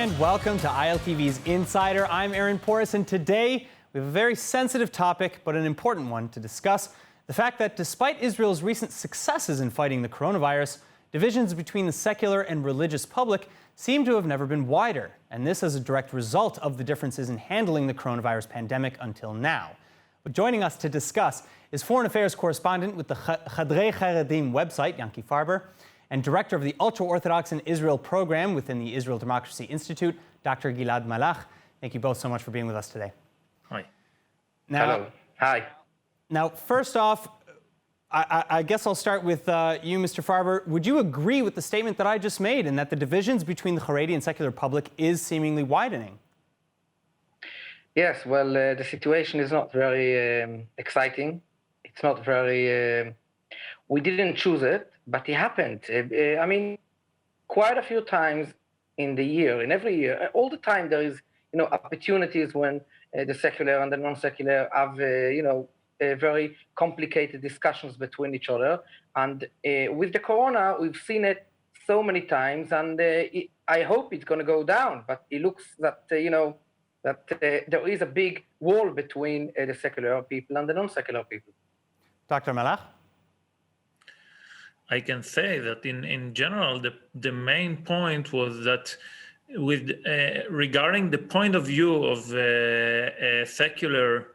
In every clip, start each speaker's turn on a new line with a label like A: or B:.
A: and welcome to ILTV's Insider. I'm Aaron Porras, and today we have a very sensitive topic, but an important one to discuss. The fact that despite Israel's recent successes in fighting the coronavirus, divisions between the secular and religious public seem to have never been wider. And this as a direct result of the differences in handling the coronavirus pandemic until now. But joining us to discuss is foreign affairs correspondent with the Haredi-Secular website, Yanki Farber, and director of the Ultra-Orthodox in Israel program within the Israel Democracy Institute, Dr. Gilad Malach. Thank you both so much for being with us today.
B: Hi.
C: Hello. Hi.
A: Now, first off, I guess I'll start with you, Mr. Farber. Would you agree with the statement that I just made, and that the divisions between the Haredi and secular public is seemingly widening?
C: Yes, well, the situation is not very exciting. It's not very... we didn't choose it, but it happened. I mean, quite a few times in the year, in every year, all the time there is, opportunities when the secular and the non-secular have, very complicated discussions between each other. And with the corona, we've seen it so many times, and I hope it's going to go down. But it looks that, that there is a big wall between the secular people and the non-secular people.
A: Dr. Malach?
B: I can say that in general, the main point was that with regarding the point of view of secular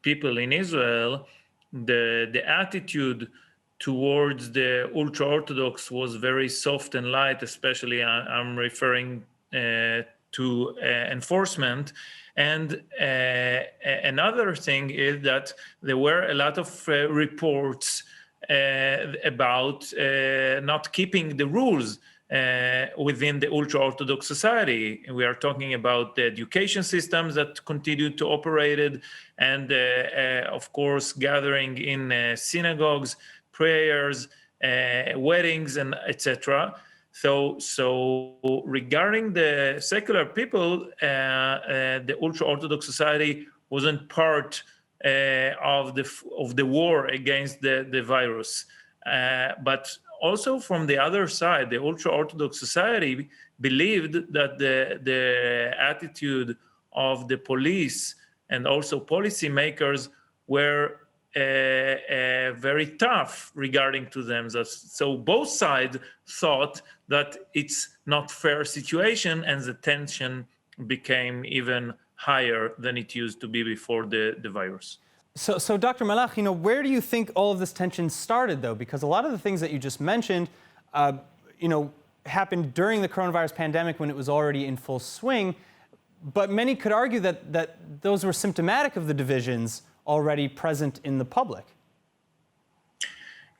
B: people in Israel, the attitude towards the Ultra-Orthodox was very soft and light, especially I'm referring to enforcement. And another thing is that there were a lot of reports about not keeping the rules within the Ultra-Orthodox society. We are talking about the education systems that continued to operate, and of course, gathering in synagogues, prayers, weddings, and etc. So regarding the secular people, the Ultra-Orthodox society wasn't part of the war against the virus, but also from the other side, the Ultra-Orthodox society believed that the attitude of the police and also policymakers were very tough regarding to them. So both sides thought that it's not fair situation, and the tension became even higher than it used to be before the virus.
A: So Dr. Malach, where do you think all of this tension started, though? Because a lot of the things that you just mentioned, happened during the coronavirus pandemic when it was already in full swing. But many could argue that those were symptomatic of the divisions already present in the public.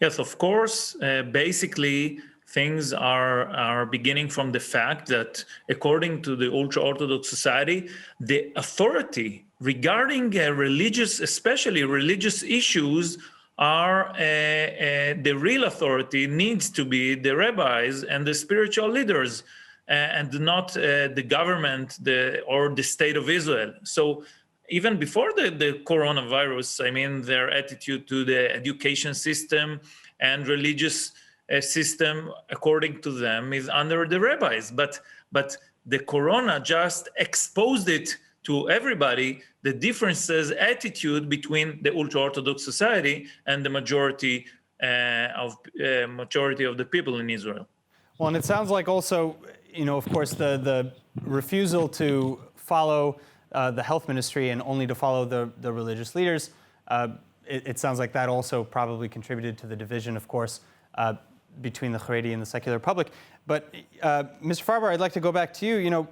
B: Yes, of course. Basically, things are beginning from the fact that, according to the Ultra-Orthodox society, the authority regarding religious, especially religious issues, are the real authority needs to be the rabbis and the spiritual leaders, and not the government or the state of Israel. So even before the coronavirus, I mean, their attitude to the education system and religious system, according to them, is under the rabbis. But the corona just exposed it to everybody, the differences, attitude between the Ultra-Orthodox society and the majority of the people in Israel.
A: Well, and it sounds like also, of course, the refusal to follow the health ministry and only to follow the religious leaders. It sounds like that also probably contributed to the division, of course, between the Haredi and the secular public. But Mr. Farber, I'd like to go back to you.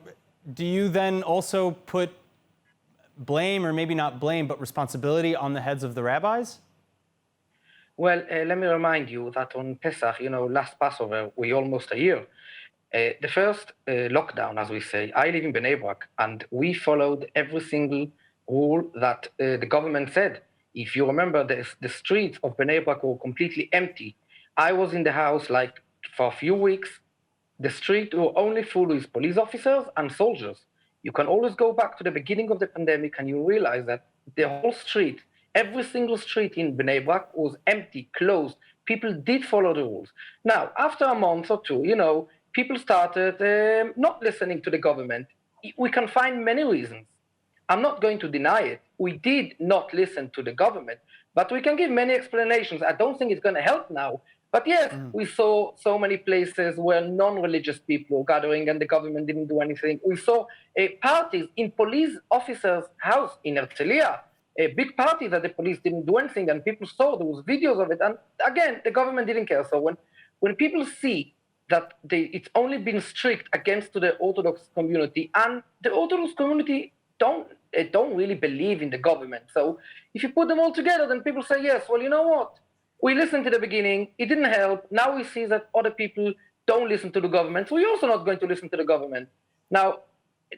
A: Do you then also put blame, or maybe not blame, but responsibility on the heads of the rabbis?
C: Well, let me remind you that on Pesach, last Passover, we almost a year. The first lockdown, as we say, I live in Bnei Brak, and we followed every single rule that the government said. If you remember, the streets of Bnei Brak were completely empty. I was in the house for a few weeks. The street were only full with police officers and soldiers. You can always go back to the beginning of the pandemic and you realize that the whole street, every single street in Bnei Brak was empty, closed. People did follow the rules. Now, after a month or two, people started not listening to the government. We can find many reasons. I'm not going to deny it. We did not listen to the government, but we can give many explanations. I don't think it's going to help now. But yes, we saw so many places where non-religious people were gathering and the government didn't do anything. We saw parties in police officers' house in Herzliya, big parties that the police didn't do anything, and people saw, there was videos of it. And again, the government didn't care. So when people see that it's only been strict against the Orthodox community, and the Orthodox community don't really believe in the government. So if you put them all together, then people say, yes, well, you know what? We listened to the beginning, it didn't help. Now we see that other people don't listen to the government, so we're also not going to listen to the government. Now,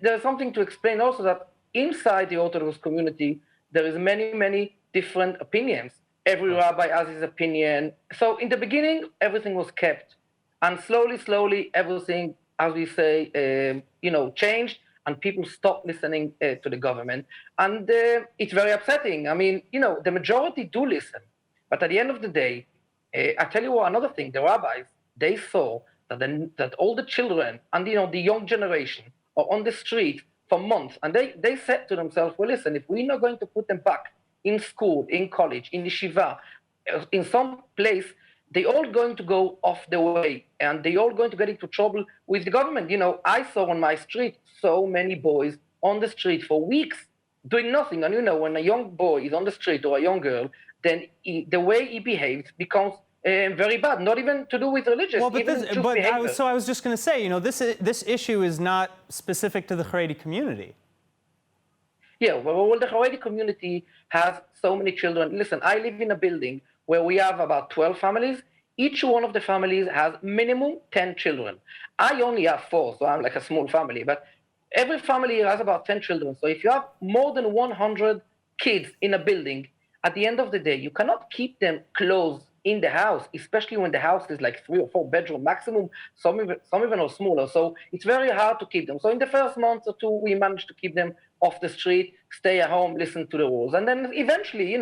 C: there's something to explain also, that inside the Orthodox community, there is many, many different opinions. Every rabbi has his opinion. So in the beginning, everything was kept. And slowly, everything, as we say, changed, and people stopped listening to the government. And it's very upsetting. I mean, the majority do listen. But at the end of the day, I tell you what, another thing, the rabbis, they saw that all the children and, the young generation are on the street for months. And they said to themselves, well, listen, if we're not going to put them back in school, in college, in yeshiva, in some place, they all going to go off the way, and they all going to get into trouble with the government. I saw on my street so many boys on the street for weeks doing nothing. And when a young boy is on the street, or a young girl, then the way he behaves becomes very bad. Not even to do with religious.
A: Well, I was just going to say, this issue is not specific to the Haredi community.
C: Yeah, well, the Haredi community has so many children. Listen, I live in a building where we have about 12 families. Each one of the families has minimum 10 children. I only have 4, so I'm like a small family. But every family has about 10 children. So if you have more than 100 kids in a building, at the end of the day, you cannot keep them closed in the house, especially when the house is like 3 or 4 bedroom maximum. Some even are smaller. So it's very hard to keep them. So in the first month or 2, we managed to keep them off the street, stay at home, listen to the rules. And then eventually,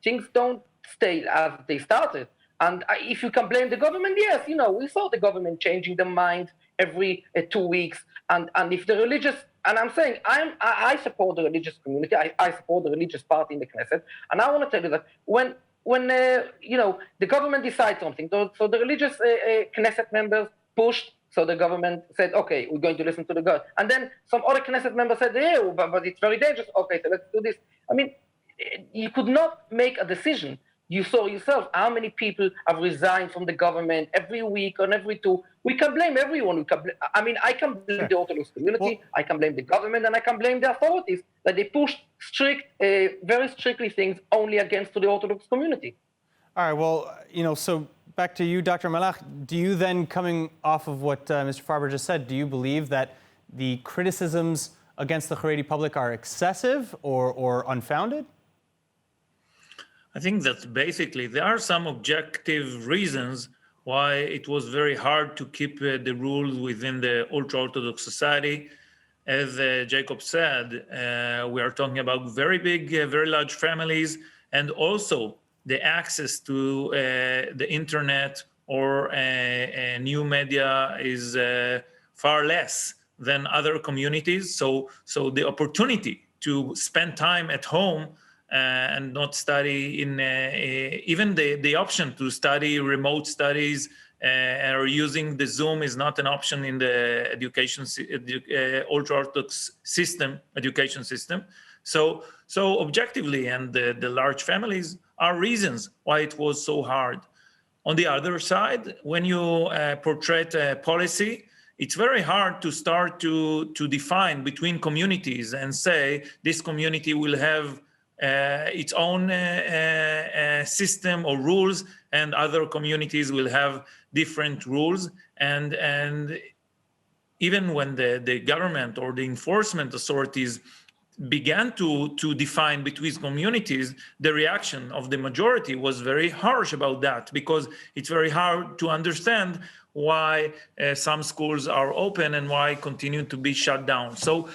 C: things don't stay as they started. And if you can blame the government, yes, we saw the government changing their mind every 2 weeks. And if the religious, and I'm saying I support the religious community, I support the religious party in the Knesset, and I want to tell you that when the government decides something, so the religious Knesset members pushed, so the government said, okay, we're going to listen to the God. And then some other Knesset members said, yeah, but it's very dangerous. Okay, so let's do this. I mean, you could not make a decision. You saw yourself how many people have resigned from the government every week or every 2. We can blame everyone. I can blame the Orthodox community, I can blame the government, and I can blame the authorities that they pushed very strictly things only against the Orthodox community.
A: All right, well, so back to you, Dr. Malach. Do you then, coming off of what Mr. Farber just said, do you believe that the criticisms against the Haredi public are excessive or unfounded?
B: I think that basically there are some objective reasons why it was very hard to keep the rules within the Ultra-Orthodox society. As Jacob said, we are talking about very big, very large families, and also the access to the internet or new media is far less than other communities. So the opportunity to spend time at home and not study in even the option to study remote studies or using the Zoom is not an option in the Ultra-Orthodox education system. So objectively, and the large families are reasons why it was so hard. On the other side, when you portray a policy, it's very hard to start to define between communities and say this community will have its own system or rules, and other communities will have different rules. And even when the government or the enforcement authorities began to define between communities, the reaction of the majority was very harsh about that, because it's very hard to understand why some schools are open and why continue to be shut down. So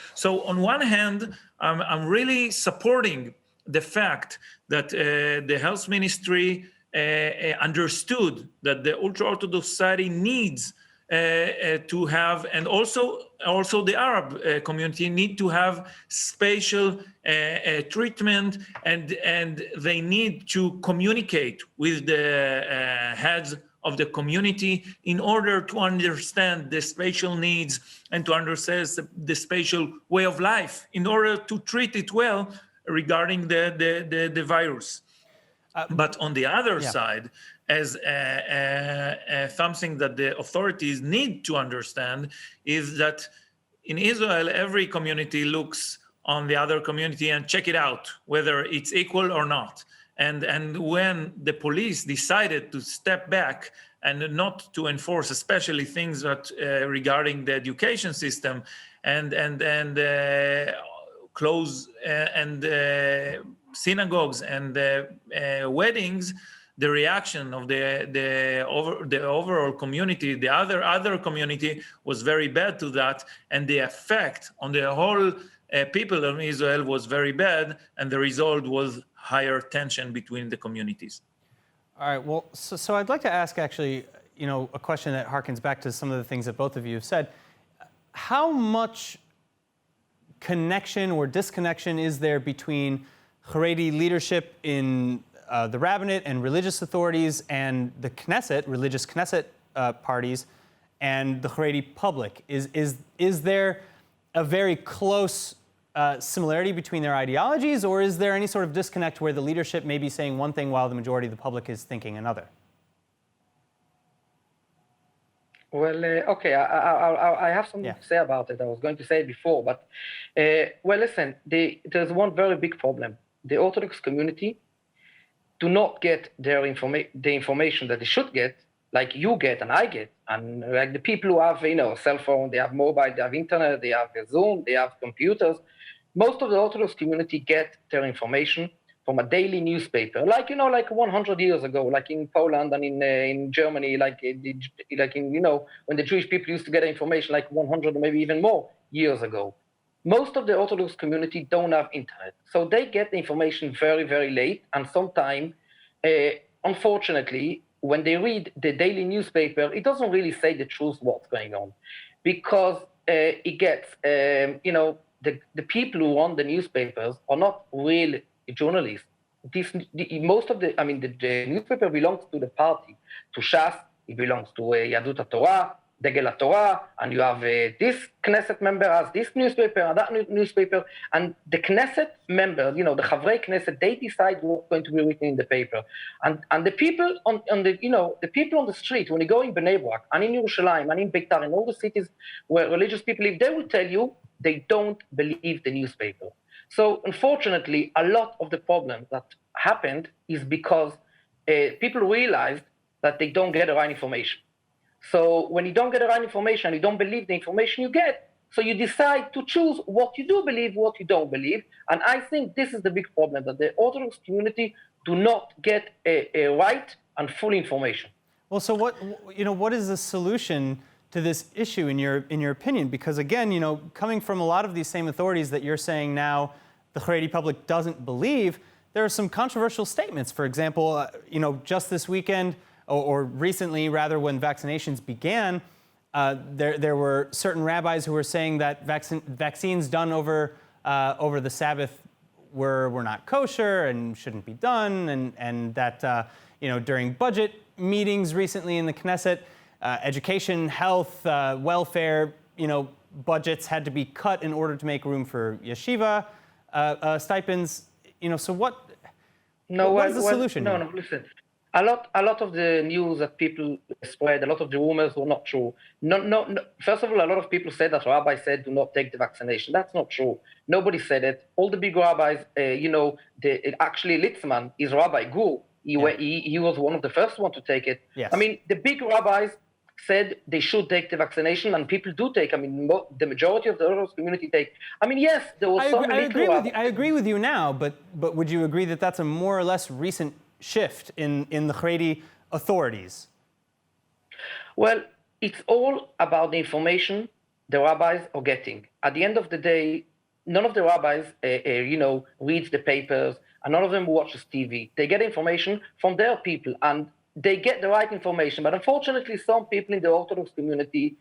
B: on one hand, I'm really supporting the fact that the health ministry understood that the Ultra-Orthodox society needs to have, and also the Arab community need to have spatial treatment, and they need to communicate with the heads of the community in order to understand the spatial needs and to understand the spatial way of life in order to treat it well regarding the virus. But on the other side, as something that the authorities need to understand is that in Israel, every community looks on the other community and check it out, whether it's equal or not. And when the police decided to step back and not to enforce, especially things that regarding the education system and close and synagogues and weddings, the reaction of the overall community, the other community, was very bad to that, and the effect on the whole people of Israel was very bad, and the result was higher tension between the communities.
A: All right. Well, so I'd like to ask actually, a question that harkens back to some of the things that both of you have said. How much connection or disconnection is there between Haredi leadership in the rabbinate and religious authorities and the Knesset, religious Knesset parties, and the Haredi public? Is there a very close similarity between their ideologies, or is there any sort of disconnect where the leadership may be saying one thing while the majority of the public is thinking another?
C: Well, okay, I have something to say about it. I was going to say it before, but, well, listen, there's one very big problem. The Orthodox community do not get the information that they should get, like you get and I get, and like the people who have, a cell phone, they have mobile, they have internet, they have Zoom, they have computers. Most of the Orthodox community get their information from a daily newspaper, like 100 years ago, like in Poland and in Germany, like in when the Jewish people used to get information like 100 or maybe even more years ago. Most of the Orthodox community don't have internet, so they get the information very, very late, and sometimes, unfortunately, when they read the daily newspaper, it doesn't really say the truth what's going on, because it gets, the people who run the newspapers are not real journalists. The newspaper belongs to the party, to Shas. It belongs to Yadut HaTorah, Degel HaTorah, and you have this Knesset member has this newspaper and that newspaper, and the Knesset member, the Chavrei Knesset, they decide what's going to be written in the paper, and the people on the people on the street, when you go in Bnei Brak and in Yerushalayim and in Beitar, in all the cities where religious people live, they will tell you they don't believe the newspaper. So unfortunately, a lot of the problem that happened is because people realized that they don't get the right information. So when you don't get the right information, you don't believe the information you get, so you decide to choose what you do believe, what you don't believe. And I think this is the big problem, that the Orthodox community do not get a right and full information.
A: Well, so what is the solution to this issue in your opinion? Because again, coming from a lot of these same authorities that you're saying now the Haredi public doesn't believe, there are some controversial statements. For example, just this weekend, or recently, rather, when vaccinations began, there were certain rabbis who were saying that vaccines done over the Sabbath were not kosher and shouldn't be done, and that during budget meetings recently in the Knesset, education, health, welfare, budgets had to be cut in order to make room for yeshiva stipends. So what is the solution?
C: No, listen. A lot of the news that people spread, a lot of the rumors were not true. No. First of all, a lot of people said that rabbi said do not take the vaccination. That's not true. Nobody said it. All the big rabbis, actually Litzman, is Rabbi Gur. He was one of the first one to take it.
A: Yes.
C: I mean, the big rabbis said they should take the vaccination, and people do take. I mean, the majority of the Orthodox community take. I mean, yes, there was some little.
A: I agree with you now, but would you agree that that's a more or less recent shift in the Haredi authorities?
C: Well, it's all about the information the rabbis are getting. At the end of the day, none of the rabbis, reads the papers, and none of them watches TV. They get information from their people, and they get the right information. But unfortunately, some people in the Orthodox community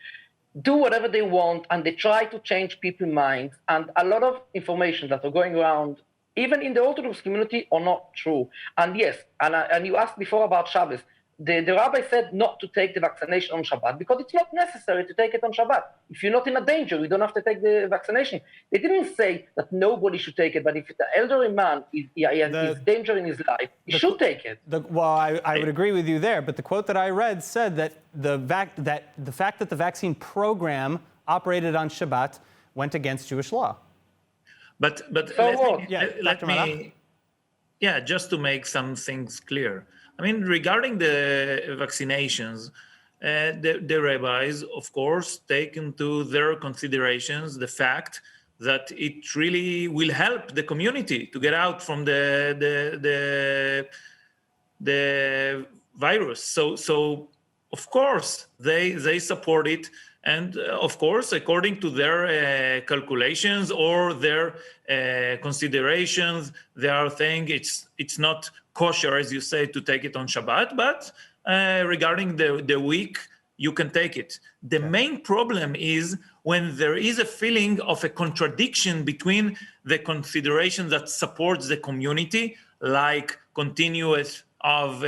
C: do whatever they want, and they try to change people's minds. And a lot of information that are going around, even in the Orthodox community, are not true. And yes, and you asked before about Shabbos. The rabbi said not to take the vaccination on Shabbat because it's not necessary to take it on Shabbat. If you're not in a danger, you don't have to take the vaccination. They didn't say that nobody should take it, but if the elderly man is danger in his life, he should take it.
A: I would agree with you there, but the quote that I read said that the fact that the vaccine program operated on Shabbat went against Jewish law.
B: But
C: so
B: let me just to make some things clear. I mean, regarding the vaccinations, the rabbis, of course, take into their considerations the fact that it really will help the community to get out from the virus. So of course, they support it. And of course, according to their calculations or their considerations, they are saying it's not kosher, as you say, to take it on Shabbat, but regarding the week, you can take it. The main problem is when there is a feeling of a contradiction between the consideration that supports the community, like continuous of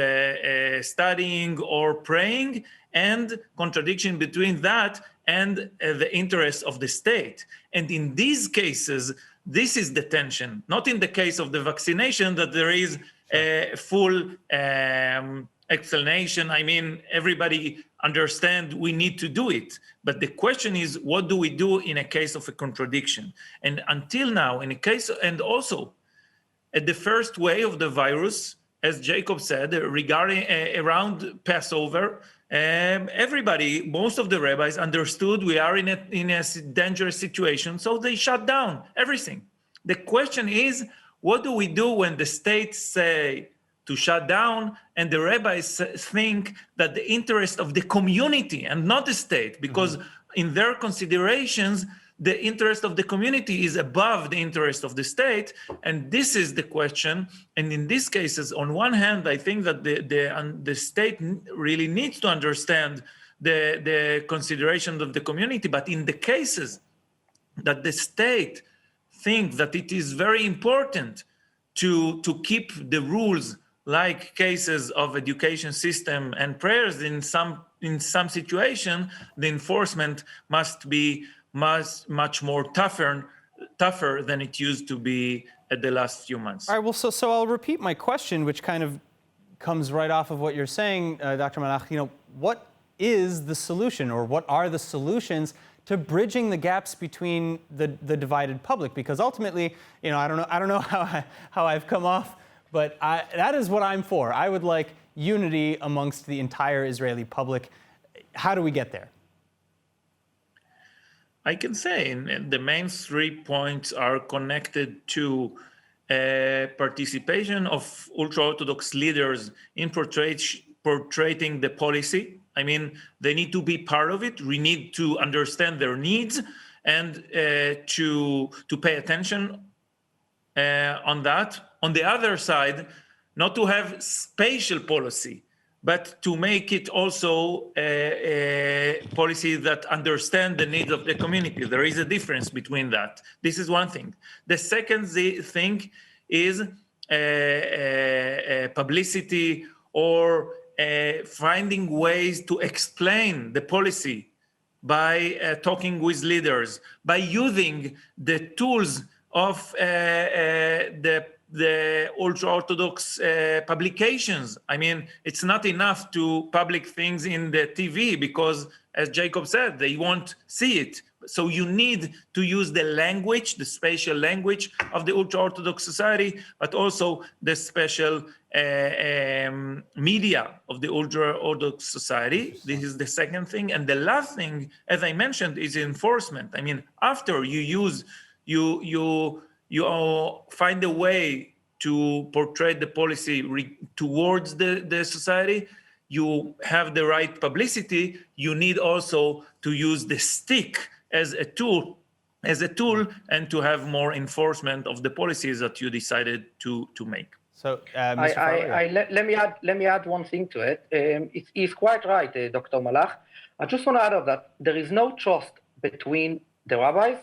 B: studying or praying, and contradiction between that and the interests of the state. And in these cases, this is the tension, not in the case of the vaccination that there is a full explanation. I mean, everybody understand we need to do it. But the question is, what do we do in a case of a contradiction? And until now, in a case, and also at the first wave of the virus, as Jacob said, regarding around Passover, everybody, most of the rabbis understood we are in a dangerous situation, so they shut down everything. The question is, what do we do when the states say to shut down and the rabbis think that the interest of the community and not the state, because in their considerations, the interest of the community is above the interest of the state, and this is the question. And in these cases, on one hand, I think that the state really needs to understand the considerations of the community, but in the cases that the state thinks that it is very important to keep the rules, like cases of education system and prayers, in some situation, the enforcement must be much more tougher than it used to be at the last few months.
A: All right, well, so I'll repeat my question, which kind of comes right off of what you're saying, Dr. Malach. What is the solution, or what are the solutions to bridging the gaps between the divided public? Because ultimately, I don't know how I've come off, but that is what I'm for. I would like unity amongst the entire Israeli public. How do we get there?
B: I can say the main 3 points are connected to participation of Ultra-Orthodox leaders in portraying the policy. I mean, they need to be part of it. We need to understand their needs and to pay attention on that. On the other side, not to have spatial policy, but to make it also a policy that understands the needs of the community. There is a difference between that. This is one thing. The second thing is publicity, or finding ways to explain the policy by talking with leaders, by using the tools of the ultra-Orthodox publications. I mean, it's not enough to public things in the TV because, as Jacob said, they won't see it. So you need to use the language, the spatial language of the Ultra-Orthodox society, but also the special media of the Ultra-Orthodox society. This is the second thing. And the last thing, as I mentioned, is enforcement. I mean, after you use, you find a way to portray the policy towards the society, you have the right publicity, you need also to use the stick as a tool, and to have more enforcement of the policies that you decided to make.
A: So, Mr. Farber,
C: let me add one thing to it. He's quite right, Dr. Malach. I just want to add that there is no trust between the rabbis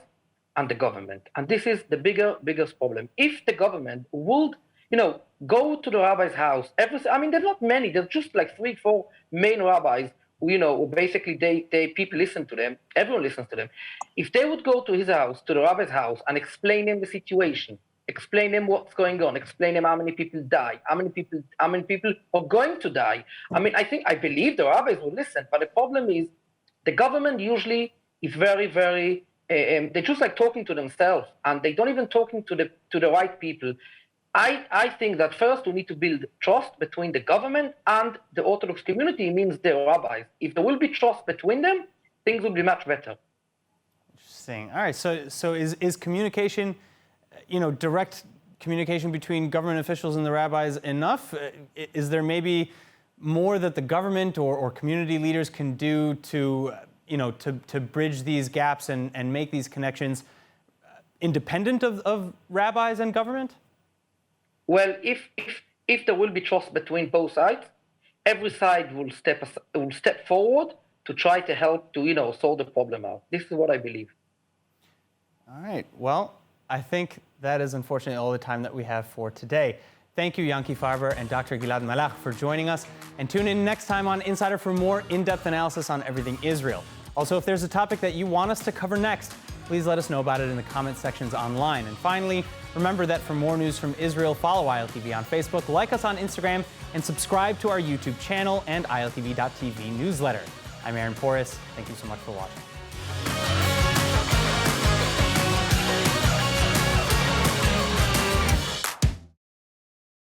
C: and the government, and this is the biggest problem. If the government would, go to the rabbi's house, there's not many. There's just like 3-4 main rabbis. Who basically people listen to them. Everyone listens to them. If they would go to his house, to the rabbi's house, and explain him the situation, explain him what's going on, explain him how many people die, how many people are going to die. I believe the rabbis will listen, but the problem is the government usually is very, very. They're just like talking to themselves, and they don't even talking to the right people. I think that first we need to build trust between the government and the Orthodox community, means the rabbis. If there will be trust between them, things will be much better.
A: Interesting. All right. So is communication, direct communication between government officials and the rabbis enough? Is there maybe more that the government or community leaders can do to bridge these gaps and make these connections independent of rabbis and government?
C: Well, if there will be trust between both sides, every side will step forward to try to help to solve the problem out. This is what I believe.
A: All right. Well, I think that is unfortunately all the time that we have for today. Thank you, Yanki Farber and Dr. Gilad Malach, for joining us. And tune in next time on Insider for more in-depth analysis on everything Israel. Also, if there's a topic that you want us to cover next, please let us know about it in the comment sections online. And finally, remember that for more news from Israel, follow ILTV on Facebook, like us on Instagram, and subscribe to our YouTube channel and ILTV.tv newsletter. I'm Aaron Porras. Thank you so much for watching.